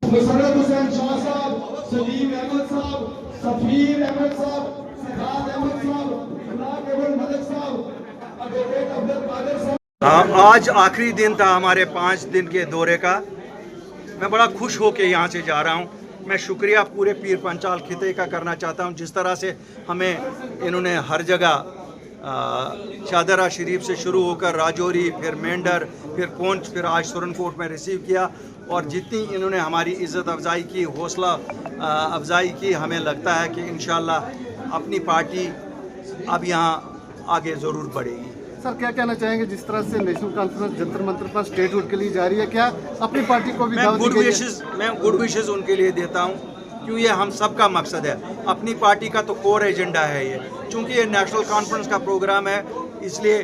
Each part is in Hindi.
मुशर्रफ हुसैन शाह साहब, सलीम अहमद साहब, सफीर अहमद साहब, सिराज अहमद साहब, गुलाम अहमद मलिक साहब, एडवोकेट अब्दुल कादिर साहब। आज आखिरी दिन था हमारे 5 दिन के दौरे का। मैं बड़ा खुश होकर यहाँ से जा रहा हूँ। मैं शुक्रिया पूरे पीर पंचाल खिते का करना चाहता हूँ, जिस तरह से हमें इन्होंने हर जगह शादरा शरीफ से शुरू होकर राजौरी, फिर मेंढर, फिर पुंछ, फिर आज सुरनकोट में रिसीव किया, और जितनी इन्होंने हमारी इज़्ज़त अफजाई की, हौसला अफजाई की, हमें लगता है कि इंशाअल्लाह अपनी पार्टी अब यहाँ आगे ज़रूर बढ़ेगी। सर, क्या कहना चाहेंगे जिस तरह से नेशनल कॉन्फ्रेंस जंतर मंतर पर स्टेटहुड के लिए जा रही है, क्या अपनी पार्टी को भी मैं गुड विशेस उनके लिए देता हूँ, क्यों ये हम सब का मकसद है। अपनी पार्टी का तो कोर एजेंडा है ये, चूँकि ये नेशनल कॉन्फ्रेंस का प्रोग्राम है, इसलिए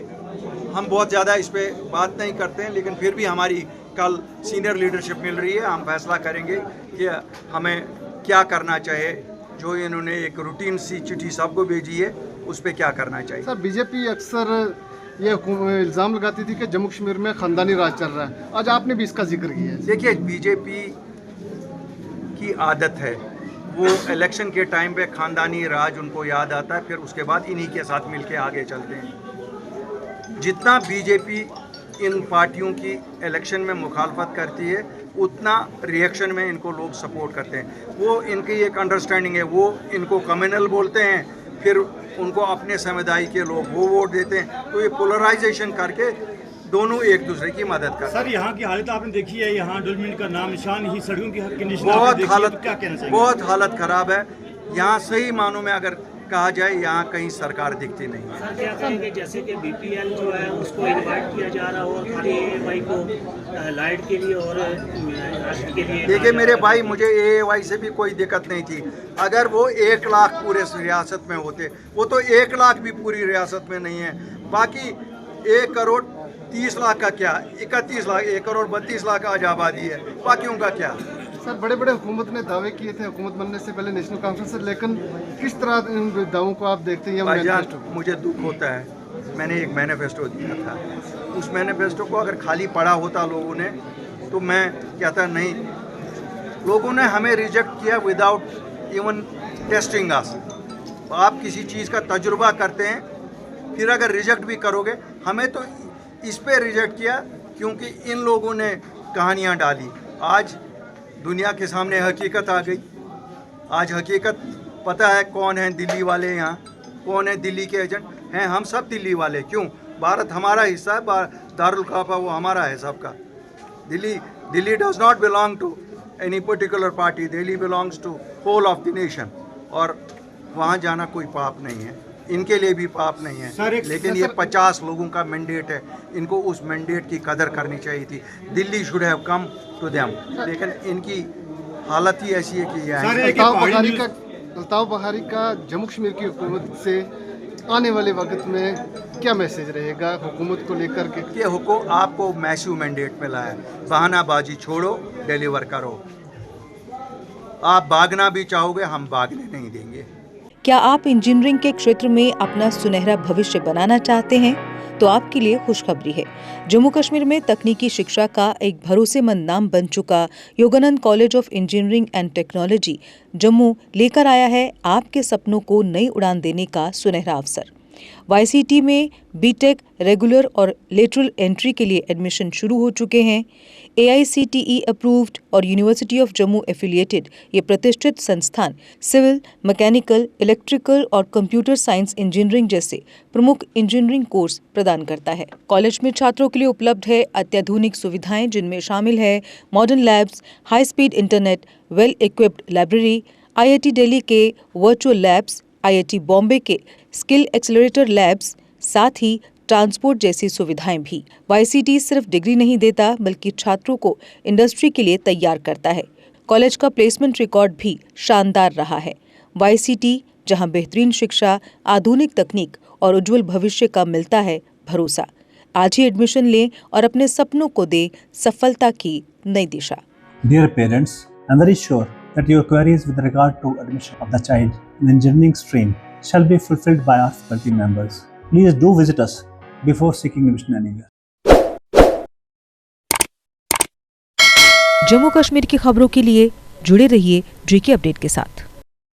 हम बहुत ज़्यादा इस पर बात नहीं करते हैं, लेकिन फिर भी हमारी कल सीनियर लीडरशिप मिल रही है, हम फैसला करेंगे कि हमें क्या करना चाहिए। जो इन्होंने एक रूटीन सी चिट्ठी सबको भेजी है, उस पर क्या करना चाहिए। सर, बीजेपी अक्सर ये इल्ज़ाम लगाती थी कि जम्मू कश्मीर में ख़ानदानी राज चल रहा है, आज आपने भी इसका जिक्र किया है। देखिए, बीजेपी की आदत है, वो इलेक्शन के टाइम पे ख़ानदानी राज उनको याद आता है, फिर उसके बाद इन्हीं के साथ मिलके आगे चलते हैं। जितना बीजेपी इन पार्टियों की इलेक्शन में मुखालफत करती है, उतना रिएक्शन में इनको लोग सपोर्ट करते हैं। वो इनकी एक अंडरस्टैंडिंग है, वो इनको कम्युनल बोलते हैं, फिर उनको अपने समुदाय के लोग वो वोट देते हैं, तो ये पोलराइजेशन करके दोनों एक दूसरे की मदद करते हैं। सर, यहाँ की हालत आपने देखी है, यहाँ डेवलपमेंट का नाम निशान ही, सड़कों की कंडीशन बहुत हालत ख़राब है। यहाँ सही मानों में अगर कहा जाए, यहाँ कहीं सरकार दिखती नहीं है। सर, क्या कहेंगे जैसे कि बीपीएल जो है उसको इनवाइट किया जा रहा हो खाली एएवाई को लाइट के लिए और राष्ट्र के लिए? देखिए मेरे भाई, मुझे एएवाई से भी कोई दिक्कत नहीं थी। अगर वो 1 लाख पूरे रियासत में होते, वो तो 1 लाख भी पूरी रियासत में नहीं है। बाकी 1,30,00,000 का क्या, 31 लाख, 1,32,00,000 आज आबादी है, बाकियों का क्या। सर, बड़े बड़े हुकूमत ने दावे किए थे हुकूमत बनने से पहले नेशनल कॉन्फ्रेंस से, लेकिन किस तरह इन दावों को आप देखते हैं? मुझे दुख होता है, मैंने एक मैनिफेस्टो दिया था, उस मैनिफेस्टो को अगर खाली पढ़ा होता लोगों ने, तो मैं कहता नहीं। लोगों ने हमें रिजेक्ट किया विदाउट इवन टेस्टिंग अस। आप किसी चीज़ का तजुर्बा करते हैं, फिर अगर रिजेक्ट भी करोगे, हमें तो इस पे रिजेक्ट किया क्योंकि इन लोगों ने कहानियाँ डाली। आज दुनिया के सामने हकीकत आ गई। आज हकीकत पता है कौन है दिल्ली वाले, यहाँ कौन है दिल्ली के एजेंट हैं। हम सब दिल्ली वाले, क्यों? भारत हमारा हिस्सा है, दारुल खलाफा वो हमारा है सबका। Delhi does not belong to any particular party, Delhi belongs to whole of the nation, और वहाँ जाना कोई पाप नहीं है, इनके लिए भी पाप नहीं है। लेकिन ये 50 लोगों का मैंडेट है, इनको उस मैंडेट की कदर करनी चाहिए थी। Delhi should have come to them, लेकिन इनकी हालत ही ऐसी है कि अल्ताफ बहारी का जम्मू कश्मीर की हुकूमत से आने वाले वक्त में क्या मैसेज रहेगा हुकूमत को लेकर के? ये हुकूमत आपको मैसिव मैंडेट मिला है, बहानाबाजी छोड़ो, डिलीवर करो। आप भागना भी चाहोगे, हम भागने नहीं देंगे। क्या आप इंजीनियरिंग के क्षेत्र में अपना सुनहरा भविष्य बनाना चाहते हैं? तो आपके लिए खुशखबरी है। जम्मू कश्मीर में तकनीकी शिक्षा का एक भरोसेमंद नाम बन चुका Yogananda college of engineering and technology Jammu लेकर आया है आपके सपनों को नई उड़ान देने का सुनहरा अवसर। YCT में बीटेक रेगुलर और लेटरल एंट्री के लिए एडमिशन शुरू हो चुके हैं। AICTE अप्रूव्ड और यूनिवर्सिटी ऑफ जम्मू एफिलिएटेड ये प्रतिष्ठित संस्थान सिविल, मैकेनिकल, इलेक्ट्रिकल और कंप्यूटर साइंस इंजीनियरिंग जैसे प्रमुख इंजीनियरिंग कोर्स प्रदान करता है। कॉलेज में छात्रों के लिए उपलब्ध है अत्याधुनिक सुविधाएं, जिनमें शामिल है modern labs, high speed internet, well equipped library, IIT Delhi के वर्चुअल लैब्स, IIT बॉम्बे के स्किल एक्सेलरेटर लैब्स, साथ ही ट्रांसपोर्ट जैसी सुविधाएं भी। YCT सिर्फ डिग्री नहीं देता, बल्कि छात्रों को इंडस्ट्री के लिए तैयार करता है। कॉलेज का प्लेसमेंट रिकॉर्ड भी शानदार रहा है। YCT, जहां बेहतरीन शिक्षा, आधुनिक तकनीक और उज्जवल भविष्य का मिलता है भरोसा। आज ही एडमिशन लें और अपने सपनों को दे सफलता की नई दिशा। Dear parents, I am very sure that your queries with regard to admission of the child in engineering stream shall be fulfilled by our faculty members. Please do visit us before seeking admission anywhere. Jammu Kashmir की खबरों के लिए जुड़े रहिए JK अपडेट के साथ।